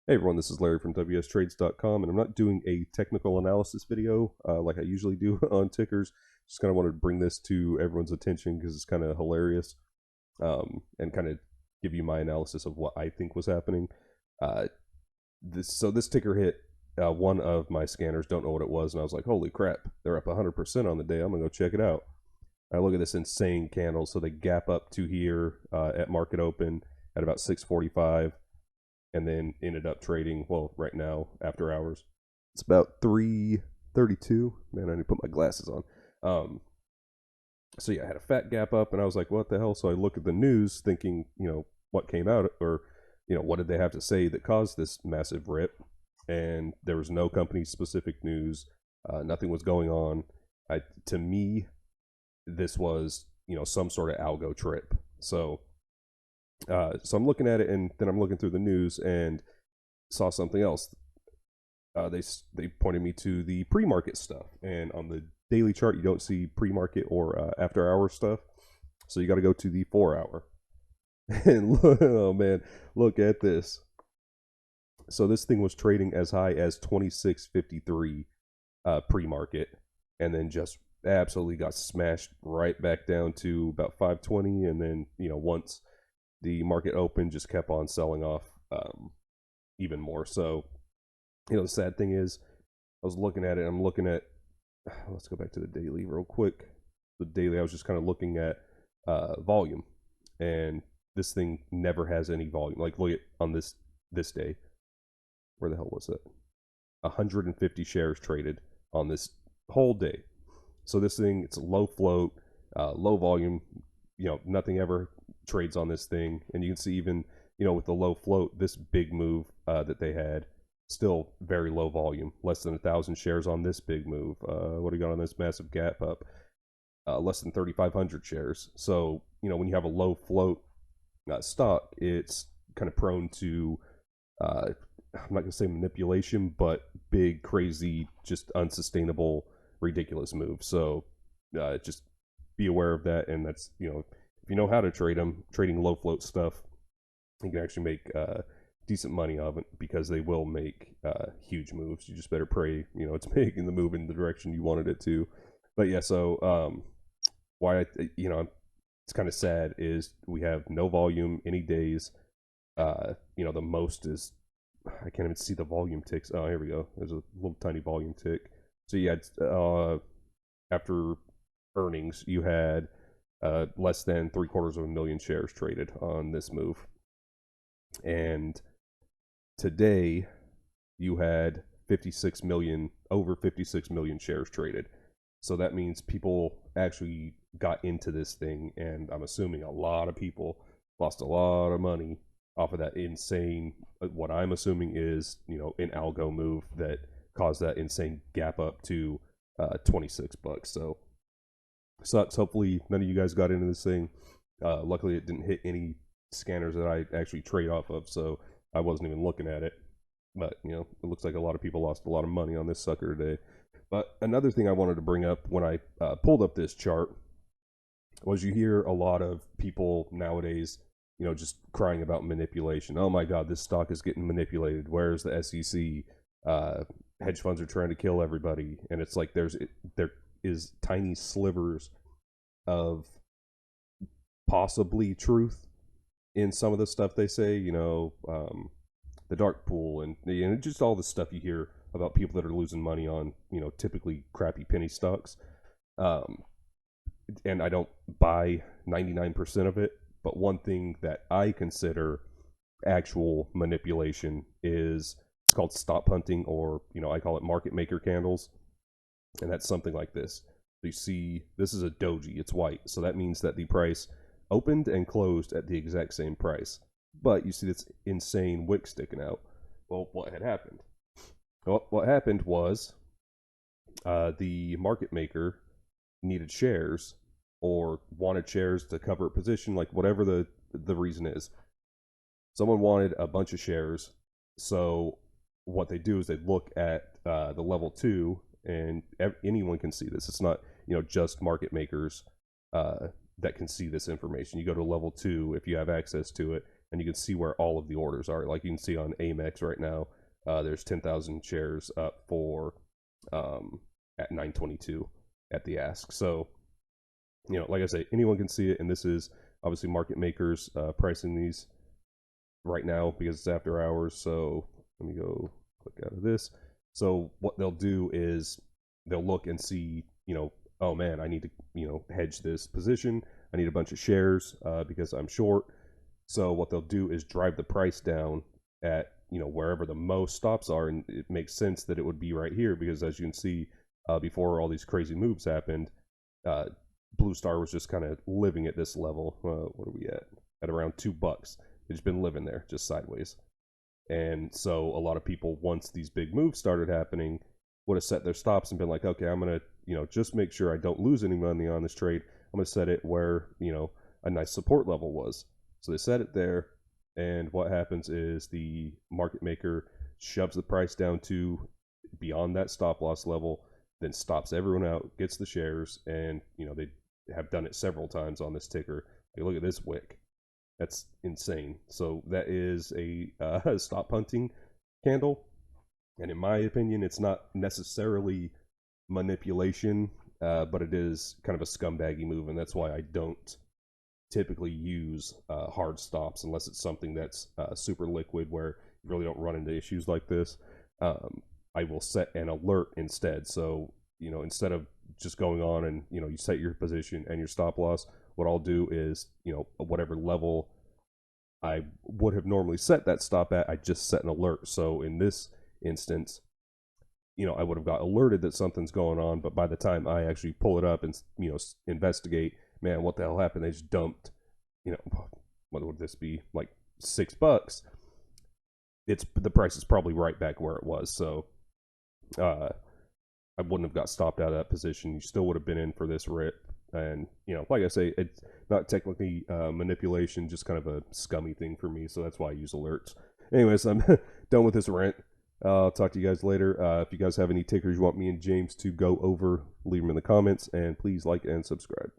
Hey everyone, this is Larry from WSTrades.com, and I'm not doing a technical analysis video like I usually do on tickers. Just kind of wanted to bring this to everyone's attention because it's kind of hilarious, and kind of give you my analysis of what I think was happening. This ticker hit one of my scanners, don't know what it was, and I was like, holy crap, they're up 100% on the day. I'm going to go check it out. I look at this insane candle, so they gap up to here at market open at about 6:45. And then ended up trading, well, right now, after hours, it's about 3:32. Man, I need to put my glasses on. So yeah, I had a fat gap up, and I was like, what the hell? So I look at the news thinking, what came out, or, what did they have to say that caused this massive rip? And there was no company-specific news. Nothing was going on. To me, this was, some sort of algo trip. So I'm looking at it, and then I'm looking through the news and saw something else. They pointed me to the pre-market stuff, and on the daily chart you don't see pre-market or after hour stuff, so you got to go to the 4-hour. And look, oh man, look at this. So this thing was trading as high as 26.53 pre-market, and then just absolutely got smashed right back down to about 5:20, and then once the market open, just kept on selling off even more. So, the sad thing is, I was looking at it, I'm looking at, let's go back to the daily real quick. The daily, I was just kind of looking at volume, and this thing never has any volume. Like, look at on this day. Where the hell was it? 150 shares traded on this whole day. So this thing, it's a low float, low volume, nothing ever trades on this thing. And you can see even with the low float, this big move that they had, still very low volume, less than 1,000 shares on this big move. What do you got on this massive gap up? Less than 3,500 shares. So when you have a low float stock, it's kind of prone to I'm not gonna say manipulation, but big, crazy, just unsustainable, ridiculous moves. So just be aware of that. And that's if you know how to trade them, trading low float stuff, you can actually make decent money of it, because they will make huge moves. You just better pray, it's making the move in the direction you wanted it to. But yeah, so why it's kind of sad is we have no volume any days. The most is, I can't even see the volume ticks. Oh, here we go. There's a little tiny volume tick. So yeah, after earnings, you had less than 750,000 shares traded on this move. And today you had over 56 million shares traded. So that means people actually got into this thing, and I'm assuming a lot of people lost a lot of money off of that insane, what I'm assuming is, an algo move that caused that insane gap up to $26. So sucks. Hopefully none of you guys got into this thing. Luckily it didn't hit any scanners that I actually trade off of, so I wasn't even looking at it. But it looks like a lot of people lost a lot of money on this sucker today. But another thing I wanted to bring up when I pulled up this chart was, you hear a lot of people nowadays just crying about manipulation. Oh my god, this stock is getting manipulated. Where's the SEC? Hedge funds are trying to kill everybody. And it's like there is tiny slivers of possibly truth in some of the stuff they say, the dark pool, and just all the stuff you hear about people that are losing money on, typically crappy penny stocks. And I don't buy 99% of it, but one thing that I consider actual manipulation is, it's called stop hunting, or I call it market maker candles. And that's something like this. You see, this is a doji, it's white, so that means that the price opened and closed at the exact same price. But you see this insane wick sticking out. Well, what had happened? Well, what happened was the market maker needed shares, or wanted shares to cover a position, like whatever the reason is. Someone wanted a bunch of shares, so what they do is they look at the level 2 and anyone can see this. It's not, just market makers that can see this information. You go to level 2 if you have access to it, and you can see where all of the orders are. Like you can see on Amex right now, there's 10,000 shares up for at 922 at the ask. So, like I say, anyone can see it, and this is obviously market makers pricing these right now because it's after hours. So let me go click out of this. So what they'll do is they'll look and see, oh man, I need to, hedge this position. I need a bunch of shares because I'm short. So what they'll do is drive the price down at, wherever the most stops are. And it makes sense that it would be right here because, as you can see, before all these crazy moves happened, Blue Star was just kind of living at this level. What are we at? At around $2. It's been living there, just sideways. And so a lot of people, once these big moves started happening, would have set their stops and been like, okay, I'm going to, just make sure I don't lose any money on this trade. I'm going to set it where, a nice support level was. So they set it there. And what happens is the market maker shoves the price down to beyond that stop loss level, then stops everyone out, gets the shares, and, they have done it several times on this ticker. Like, look at this wick. That's insane. So that is a stop hunting candle. And in my opinion, it's not necessarily manipulation, but it is kind of a scumbaggy move. And that's why I don't typically use hard stops unless it's something that's super liquid where you really don't run into issues like this. I will set an alert instead. So, instead of just going on and, you set your position and your stop loss, what I'll do is, whatever level I would have normally set that stop at, I just set an alert. So in this instance, I would have got alerted that something's going on, but by the time I actually pull it up and, investigate, man, what the hell happened? They just dumped, what would this be? Like $6. The price is probably right back where it was. So, I wouldn't have got stopped out of that position. You still would have been in for this rip. And, like I say, it's not technically manipulation, just kind of a scummy thing for me. So that's why I use alerts. Anyways, I'm done with this rant. I'll talk to you guys later. If you guys have any tickers you want me and James to go over, leave them in the comments. And please like and subscribe.